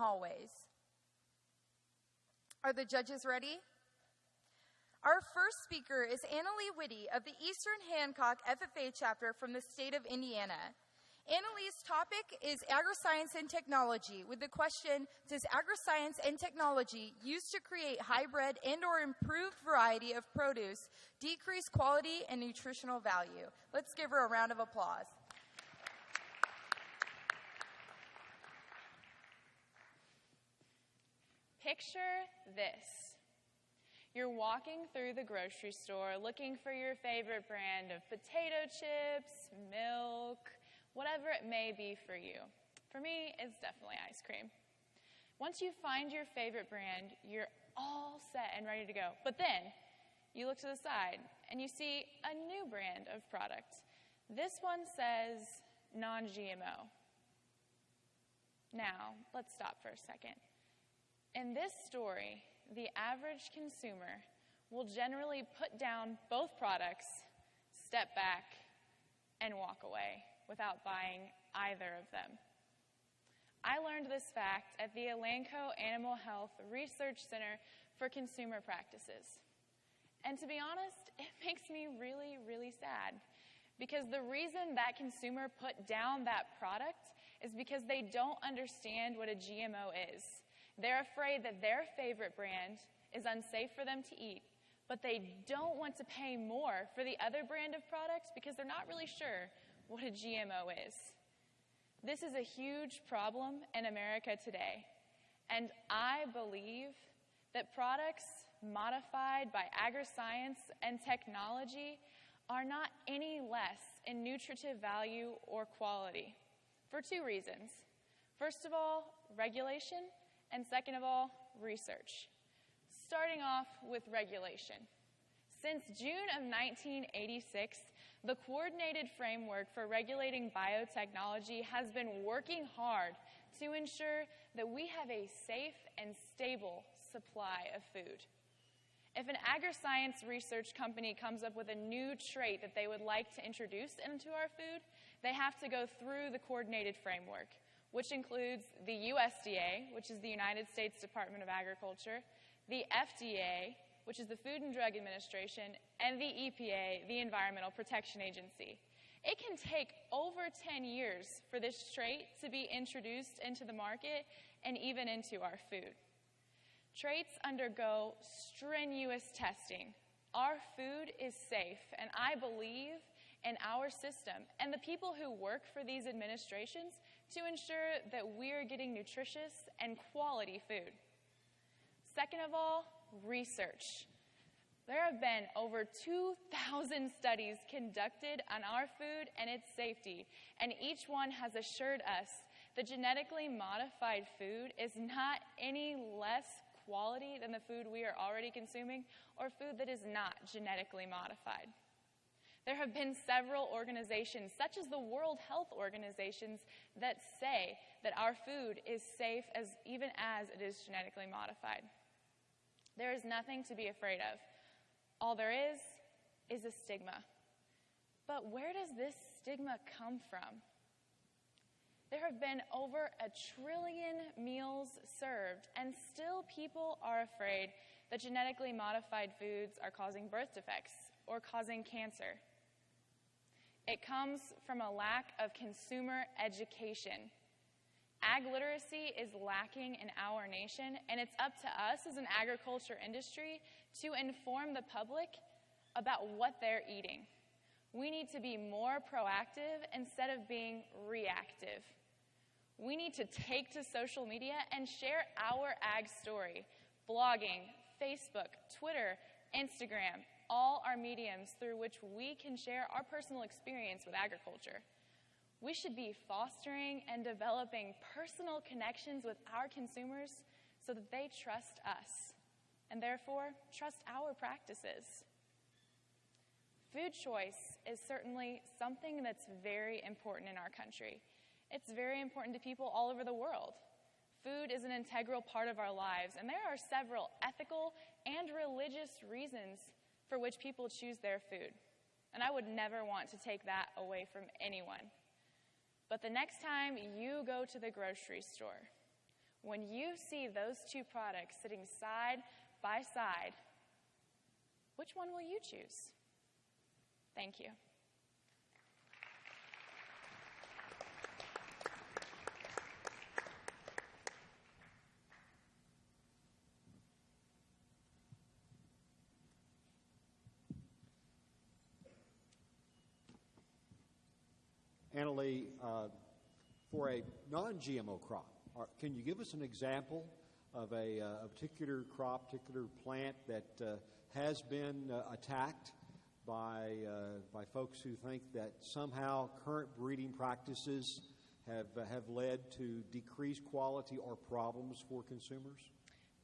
hallways. Are the judges ready? Our first speaker is Annalee Whittee of the Eastern Hancock FFA chapter from the state of Indiana. Annalee's topic is agriscience and technology, with the question, does agriscience and technology used to create hybrid and or improved variety of produce decrease quality and nutritional value? Let's give her a round of applause. Picture this. You're walking through the grocery store looking for your favorite brand of potato chips, milk, whatever it may be for you. For me, it's definitely ice cream. Once you find your favorite brand, you're all set and ready to go. But then you look to the side and you see a new brand of product. This one says non-GMO. Now, let's stop for a second. In this story, the average consumer will generally put down both products, step back, and walk away without buying either of them. I learned this fact at the Elanco Animal Health Research Center for Consumer Practices. And to be honest, it makes me really, really sad, because the reason that consumer put down that product is because they don't understand what a GMO is. They're afraid that their favorite brand is unsafe for them to eat, but they don't want to pay more for the other brand of product because they're not really sure what a GMO is. This is a huge problem in America today, and I believe that products modified by agriscience and technology are not any less in nutritive value or quality for two reasons. First of all, regulation, and second of all, research. Starting off with regulation. Since June of 1986, the Coordinated Framework for Regulating Biotechnology has been working hard to ensure that we have a safe and stable supply of food. If an agriscience research company comes up with a new trait that they would like to introduce into our food, they have to go through the Coordinated Framework, which includes the USDA, which is the United States Department of Agriculture, the FDA, which is the Food and Drug Administration, and the EPA, the Environmental Protection Agency. It can take over 10 years for this trait to be introduced into the market and even into our food. Traits undergo strenuous testing. Our food is safe, and I believe in our system and the people who work for these administrations to ensure that we're getting nutritious and quality food. Second of all, research. There have been over 2,000 studies conducted on our food and its safety, and each one has assured us that genetically modified food is not any less quality than the food we are already consuming or food that is not genetically modified. There have been several organizations, such as the World Health Organizations, that say that our food is safe even as it is genetically modified. There is nothing to be afraid of. All there is a stigma. But where does this stigma come from? There have been over 1 trillion meals served, and still people are afraid that genetically modified foods are causing birth defects or causing cancer. It comes from a lack of consumer education. Ag literacy is lacking in our nation, and it's up to us as an agriculture industry to inform the public about what they're eating. We need to be more proactive instead of being reactive. We need to take to social media and share our ag story. Blogging, Facebook, Twitter, Instagram, all are mediums through which we can share our personal experience with agriculture. We should be fostering and developing personal connections with our consumers so that they trust us and therefore trust our practices. Food choice is certainly something that's very important in our country. It's very important to people all over the world. Food is an integral part of our lives, and there are several ethical and religious reasons for which people choose their food. And I would never want to take that away from anyone. But the next time you go to the grocery store, When you see those two products sitting side by side, which one will you choose? Thank you. Annalee, for a non-GMO crop, can you give us an example of a particular crop, particular plant that has been attacked by folks who think that somehow current breeding practices have led to decreased quality or problems for consumers?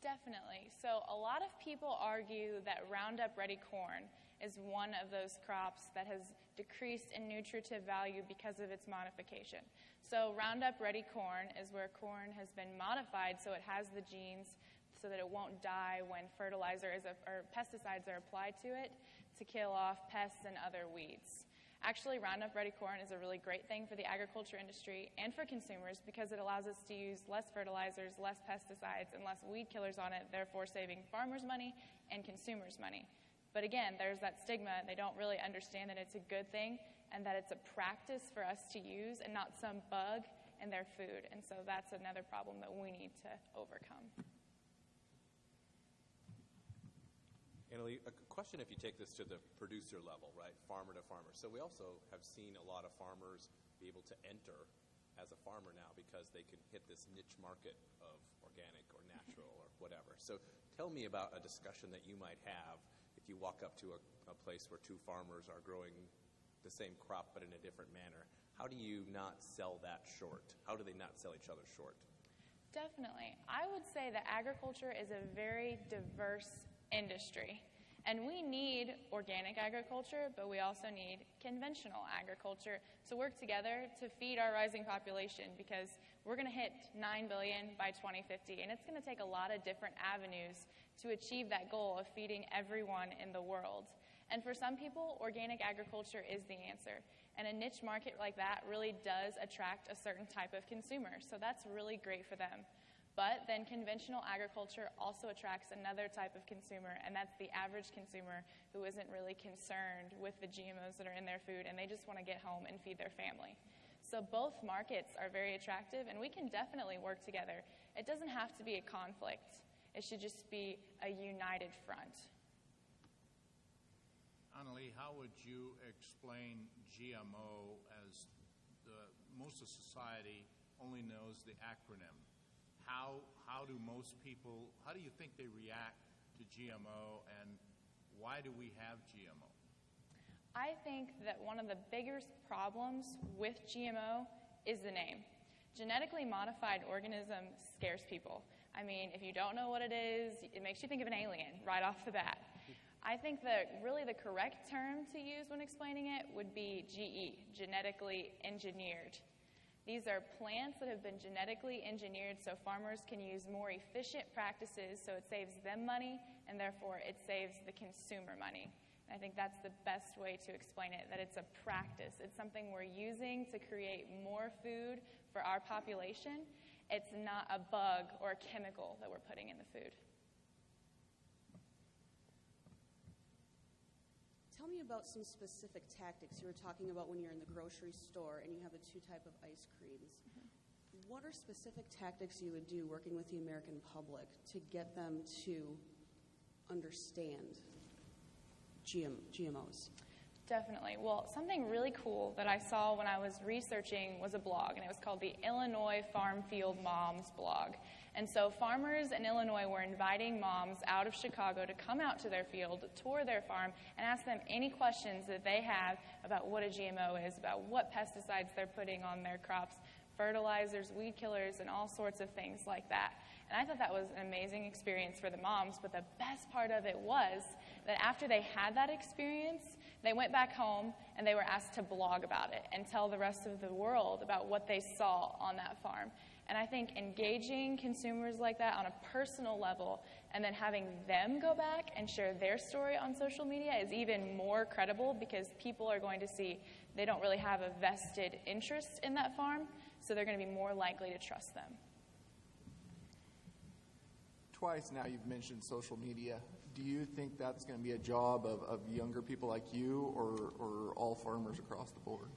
Definitely. So a lot of people argue that Roundup Ready corn is one of those crops that has decreased in nutritive value because of its modification. So Roundup Ready corn is where corn has been modified so it has the genes so that it won't die when or pesticides are applied to it to kill off pests and other weeds. Actually, Roundup Ready corn is a really great thing for the agriculture industry and for consumers because it allows us to use less fertilizers, less pesticides, and less weed killers on it, therefore saving farmers money and consumers money. But again, there's that stigma. They don't really understand that it's a good thing and that it's a practice for us to use and not some bug in their food. And so that's another problem that we need to overcome. Annalee, a question if you take this to the producer level, right, farmer to farmer. So we also have seen a lot of farmers be able to enter as a farmer now because they can hit this niche market of organic or natural or whatever. So tell me about a discussion that you might have if you walk up to a place where two farmers are growing the same crop but in a different manner. How do you not sell that short? How do they not sell each other short? Definitely. I would say that agriculture is a very diverse industry. And we need organic agriculture, but we also need conventional agriculture to work together to feed our rising population because we're going to hit 9 billion by 2050, and it's going to take a lot of different avenues to achieve that goal of feeding everyone in the world. And for some people, organic agriculture is the answer. And a niche market like that really does attract a certain type of consumer, so that's really great for them. But then conventional agriculture also attracts another type of consumer, and that's the average consumer who isn't really concerned with the GMOs that are in their food, and they just want to get home and feed their family. So both markets are very attractive, and we can definitely work together. It doesn't have to be a conflict. It should just be a united front. Annalee, how would you explain GMO as most of society only knows the acronym? How do most people, how do you think they react to GMO, and why do we have GMO? I think that one of the biggest problems with GMO is the name. Genetically modified organism scares people. I mean, if you don't know what it is, it makes you think of an alien right off the bat. I think that really the correct term to use when explaining it would be GE, genetically engineered. These are plants that have been genetically engineered so farmers can use more efficient practices so it saves them money and therefore it saves the consumer money. And I think that's the best way to explain it, that it's a practice. It's something we're using to create more food for our population. It's not a bug or a chemical that we're putting in the food. Tell me about some specific tactics. You were talking about when you're in the grocery store and you have the two types of ice creams. Mm-hmm. What are specific tactics you would do working with the American public to get them to understand GMOs? Definitely. Well, something really cool that I saw when I was researching was a blog, and it was called the Illinois Farm Field Moms blog. And so farmers in Illinois were inviting moms out of Chicago to come out to their field, tour their farm, and ask them any questions that they have about what a GMO is, about what pesticides they're putting on their crops, fertilizers, weed killers, and all sorts of things like that. And I thought that was an amazing experience for the moms, but the best part of it was that after they had that experience, they went back home and they were asked to blog about it and tell the rest of the world about what they saw on that farm. And I think engaging consumers like that on a personal level and then having them go back and share their story on social media is even more credible because people are going to see they don't really have a vested interest in that farm, so they're going to be more likely to trust them. twice now you've mentioned social media. Do you think that's going to be a job of younger people like you or all farmers across the board?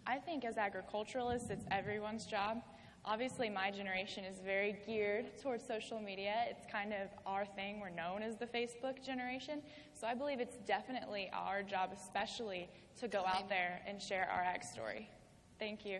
I think as agriculturalists, it's everyone's job. Obviously, my generation is very geared towards social media. It's kind of our thing. We're known as the Facebook generation. So I believe it's definitely our job, especially, to go out there and share our ag story. Thank you.